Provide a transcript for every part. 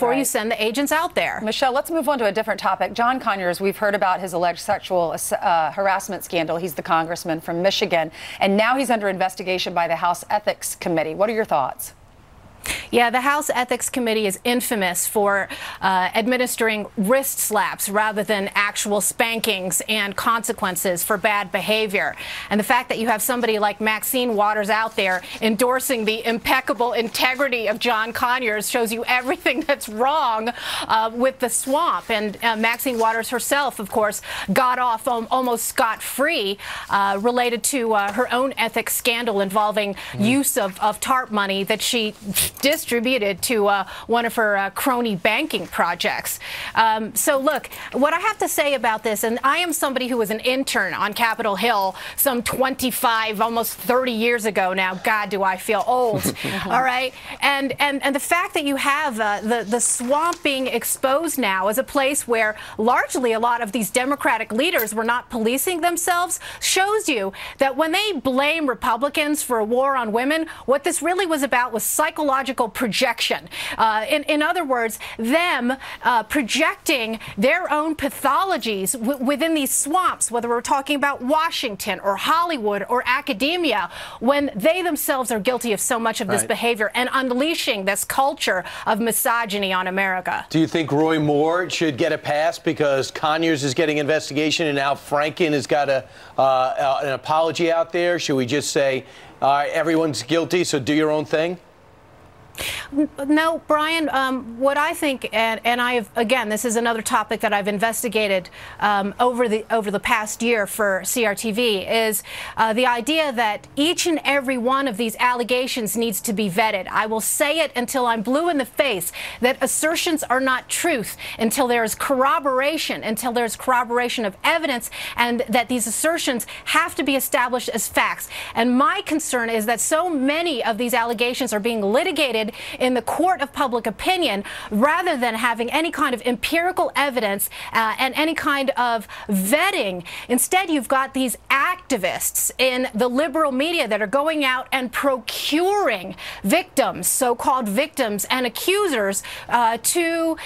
before you send the agents out there. Michelle, let's move on to a different topic. John Conyers, we've heard about his alleged sexual harassment scandal. He's the congressman from Michigan, and now he's under investigation by the House Ethics Committee. What are your thoughts? Yeah, the House Ethics Committee is infamous for administering wrist slaps rather than actual spankings and consequences for bad behavior. And the fact that you have somebody like Maxine Waters out there endorsing the impeccable integrity of John Conyers shows you everything that's wrong with the swamp. And Maxine Waters herself, of course, got off almost scot-free related to her own ethics scandal involving use of TARP money that she distributed to one of her crony banking projects. So look, what I have to say about this, and I am somebody who was an intern on Capitol Hill some 25, almost 30 years ago now. God, do I feel old. All right. And the fact that you have the swamp being exposed now as a place where largely a lot of these Democratic leaders were not policing themselves shows you that when they blame Republicans for a war on women, what this really was about was psychological projection. In other words, them projecting their own pathologies within these swamps, whether we're talking about Washington or Hollywood or academia, when they themselves are guilty of so much of this behavior and unleashing this culture of misogyny on America. Do you think Roy Moore should get a pass because Conyers is getting investigation and now Franken has got an apology out there? Should we just say, everyone's guilty, so do your own thing? No, Brian, what I think, and I have, again, this is another topic that I've investigated over the past year for CRTV, is the idea that each and every one of these allegations needs to be vetted. I will say it until I'm blue in the face, that assertions are not truth until there's corroboration, of evidence, and that these assertions have to be established as facts. And my concern is that so many of these allegations are being litigated in the court of public opinion rather than having any kind of empirical evidence and any kind of vetting. Instead, you've got these activists in the liberal media that are going out and procuring victims, so-called victims and accusers, to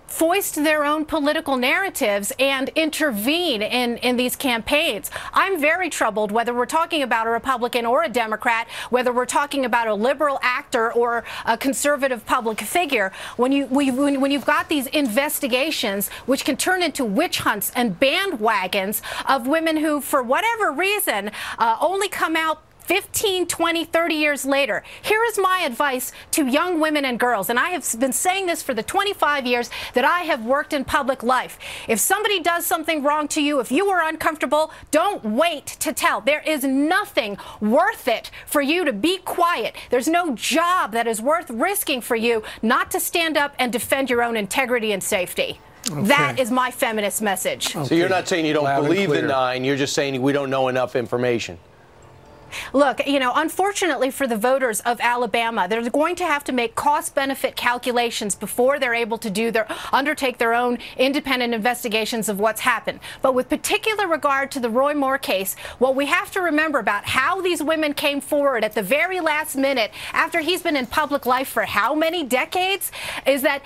foist their own political narratives and intervene in these campaigns. I'm very troubled whether we're talking about a Republican or a Democrat, whether we're talking about a liberal actor or a conservative public figure, when you've got these investigations which can turn into witch hunts and bandwagons of women who, for whatever reason, only come out 15, 20, 30 years later. Here is my advice to young women and girls, and I have been saying this for the 25 years that I have worked in public life. If somebody does something wrong to you, if you are uncomfortable, don't wait to tell. There is nothing worth it for you to be quiet. There's no job that is worth risking for you not to stand up and defend your own integrity and safety. Okay. That is my feminist message. Okay. So you're not saying you don't believe the 9, you're just saying we don't know enough information. Look, you know, unfortunately for the voters of Alabama, they're going to have to make cost-benefit calculations before they're able to undertake their own independent investigations of what's happened. But with particular regard to the Roy Moore case, what we have to remember about how these women came forward at the very last minute after he's been in public life for how many decades is that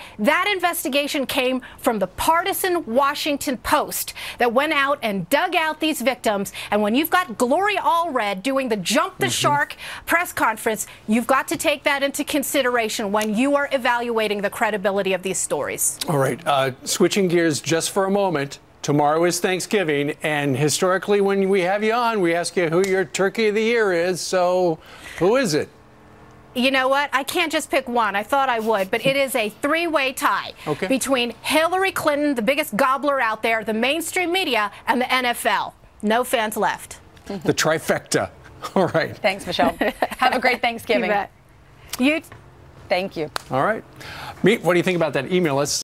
investigation came from the partisan Washington Post that went out and dug out these victims. And when you've got Gloria Allred doing the Jump the Shark press conference, you've got to take that into consideration when you are evaluating the credibility of these stories. All right, switching gears just for a moment. Tomorrow is Thanksgiving, and historically when we have you on, we ask you who your turkey of the year is. So who is it? You know what? I can't just pick one. I thought I would, but it is a three-way tie between Hillary Clinton, the biggest gobbler out there, the mainstream media, and the NFL. No fans left. The trifecta. All right. Thanks, Michelle. Have a great Thanksgiving. You bet. Thank you. All right. Meet, what do you think about that? Email us.